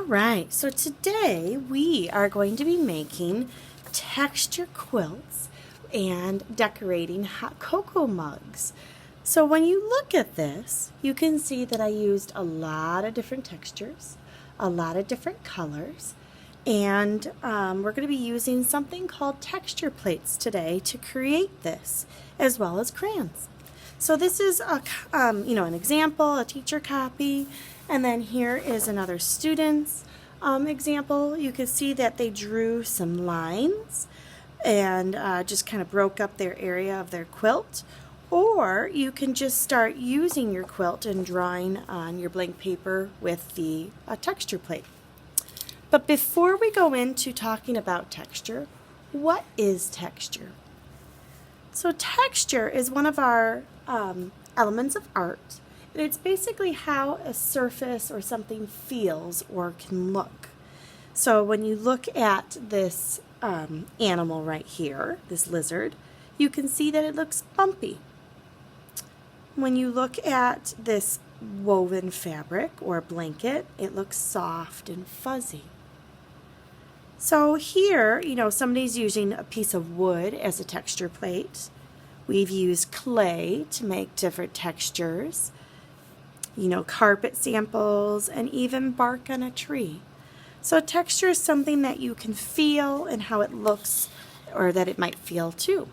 All right, so today we are going to be making texture quilts and decorating hot cocoa mugs. So when you look at this, you can see that I used a lot of different textures, a lot of different colors, and we're going to be using something called texture plates today to create this, as well as crayons. So this is an example, a teacher copy, and then here is another student's example. You can see that they drew some lines and just kind of broke up their area of their quilt. Or you can just start using your quilt and drawing on your blank paper with the texture plate. But before we go into talking about texture, what is texture? So texture is one of our elements of art. And it's basically how a surface or something feels or can look. So when you look at this animal right here, this lizard, you can see that it looks bumpy. When you look at this woven fabric or blanket, it looks soft and fuzzy. So here, somebody's using a piece of wood as a texture plate. We've used clay to make different textures, carpet samples, and even bark on a tree. So texture is something that you can feel and how it looks, or that it might feel too.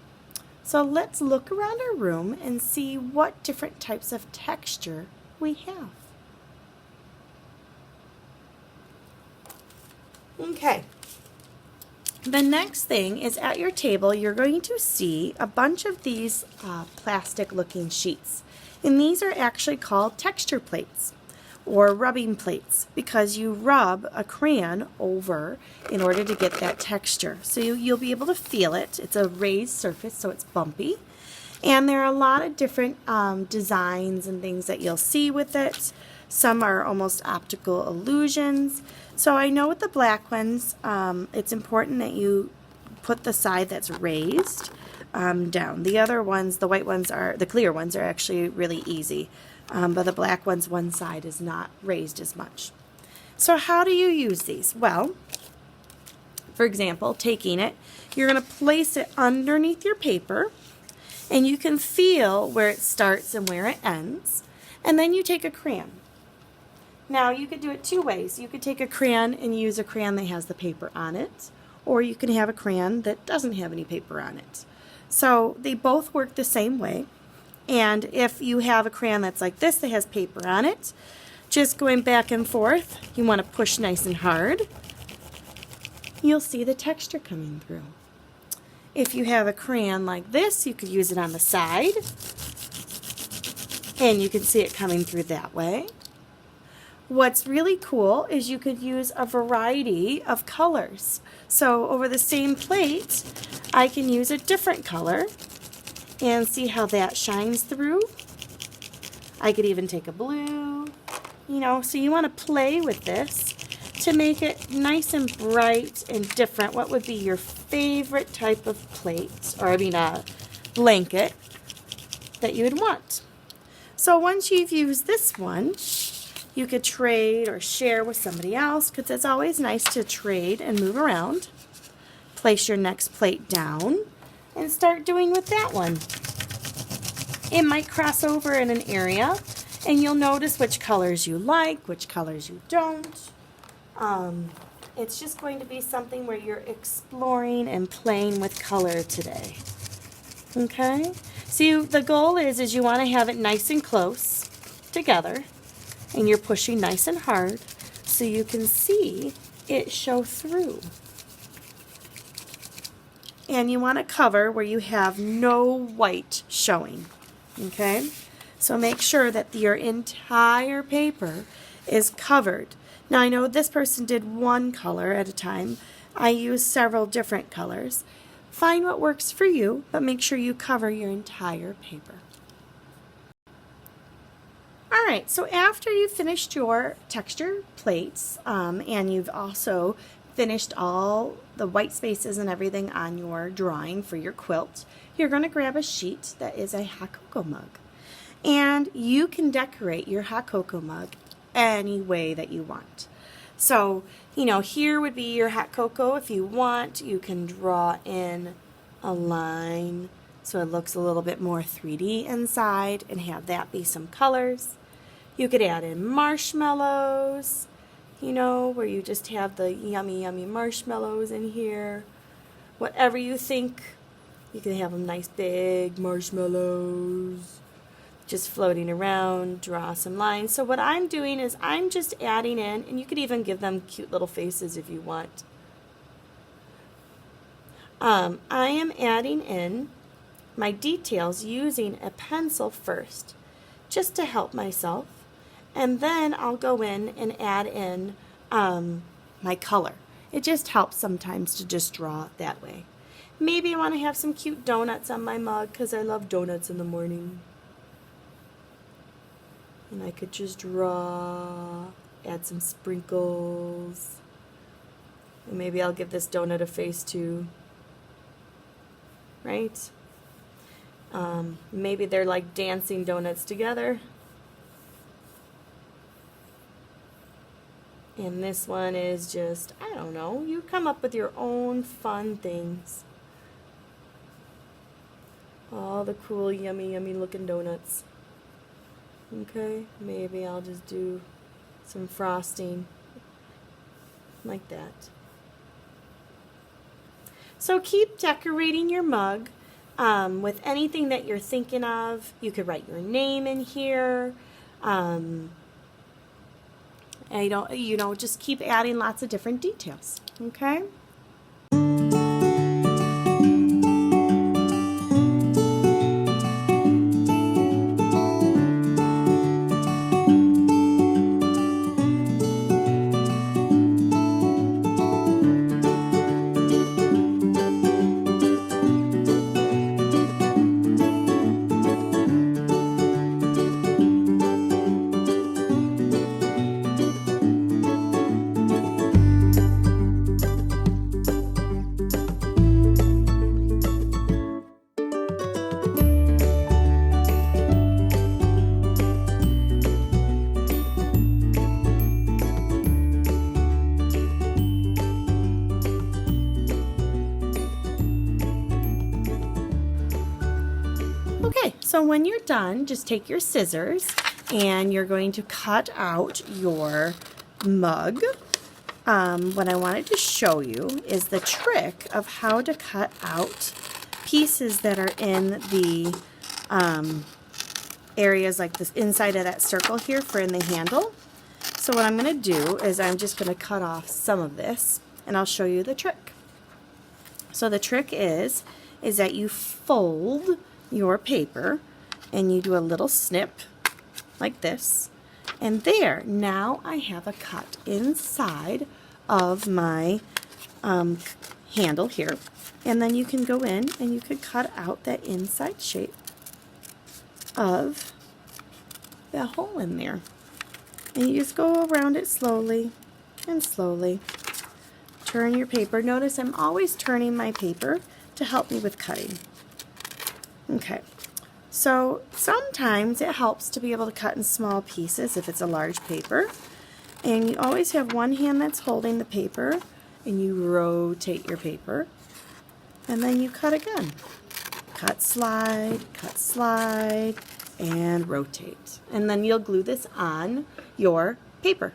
So let's look around our room and see what different types of texture we have. Okay. The next thing is at your table, you're going to see a bunch of these plastic looking sheets. And these are actually called texture plates or rubbing plates because you rub a crayon over in order to get that texture. So you'll be able to feel it. It's a raised surface, so it's bumpy. And there are a lot of different designs and things that you'll see with it. Some are almost optical illusions. So I know with the black ones, it's important that you put the side that's raised down. The other ones, the white ones the clear ones are actually really easy. But the black ones, one side is not raised as much. So how do you use these? Well, for example, taking it, you're going to place it underneath your paper, and you can feel where it starts and where it ends. And then you take a crayon. Now, you could do it two ways. You could take a crayon and use a crayon that has the paper on it, or you can have a crayon that doesn't have any paper on it. So they both work the same way. And if you have a crayon that's like this that has paper on it, just going back and forth, you want to push nice and hard, you'll see the texture coming through. If you have a crayon like this, you could use it on the side, and you can see it coming through that way. What's really cool is you could use a variety of colors. So over the same plate, I can use a different color and see how that shines through. I could even take a blue, so you want to play with this to make it nice and bright and different. What would be your favorite type of plate, or blanket that you would want? So once you've used this one, you could trade or share with somebody else, because it's always nice to trade and move around. Place your next plate down and start doing with that one. It might cross over in an area, and you'll notice which colors you like, which colors you don't. It's just going to be something where you're exploring and playing with color today. Okay? So the goal is you want to have it nice and close together, and you're pushing nice and hard so you can see it show through. And you want to cover where you have no white showing. Okay? So make sure that your entire paper is covered. Now I know this person did one color at a time. I use several different colors. Find what works for you, but make sure you cover your entire paper. Alright, so after you've finished your texture plates, and you've also finished all the white spaces and everything on your drawing for your quilt, you're going to grab a sheet that is a hot cocoa mug. And you can decorate your hot cocoa mug any way that you want. So, you know, here would be your hot cocoa. If you want, you can draw in a line so it looks a little bit more 3D inside and have that be some colors. You could add in marshmallows, you know, where you just have the yummy, yummy marshmallows in here. Whatever you think. You can have them nice big marshmallows just floating around, draw some lines. So what I'm doing is I'm just adding in, and you could even give them cute little faces if you want. I am adding in my details using a pencil first, just to help myself. And then I'll go in and add in my color. It just helps sometimes to just draw it that way. Maybe I want to have some cute donuts on my mug because I love donuts in the morning. And I could just draw, add some sprinkles. And maybe I'll give this donut a face too. Right? Maybe they're like dancing donuts together. And this one is just, I don't know, you come up with your own fun things. All the cool, yummy, yummy looking donuts. Okay, maybe I'll just do some frosting like that. So keep decorating your mug with anything that you're thinking of. You could write your name in here. And you know, just keep adding lots of different details. Okay. Okay, so when you're done, just take your scissors and you're going to cut out your mug. What I wanted to show you is the trick of how to cut out pieces that are in the areas like this inside of that circle here for in the handle. So what I'm going to do is I'm just going to cut off some of this and I'll show you the trick. So the trick is that you fold your paper and you do a little snip like this, and there, now I have a cut inside of my handle here, and then you can go in and you could cut out that inside shape of the hole in there, and you just go around it slowly and slowly. Turn your paper. Notice I'm always turning my paper to help me with cutting. Okay, so sometimes it helps to be able to cut in small pieces if it's a large paper. And you always have one hand that's holding the paper, and you rotate your paper, and then you cut again. Cut, slide, and rotate. And then you'll glue this on your paper.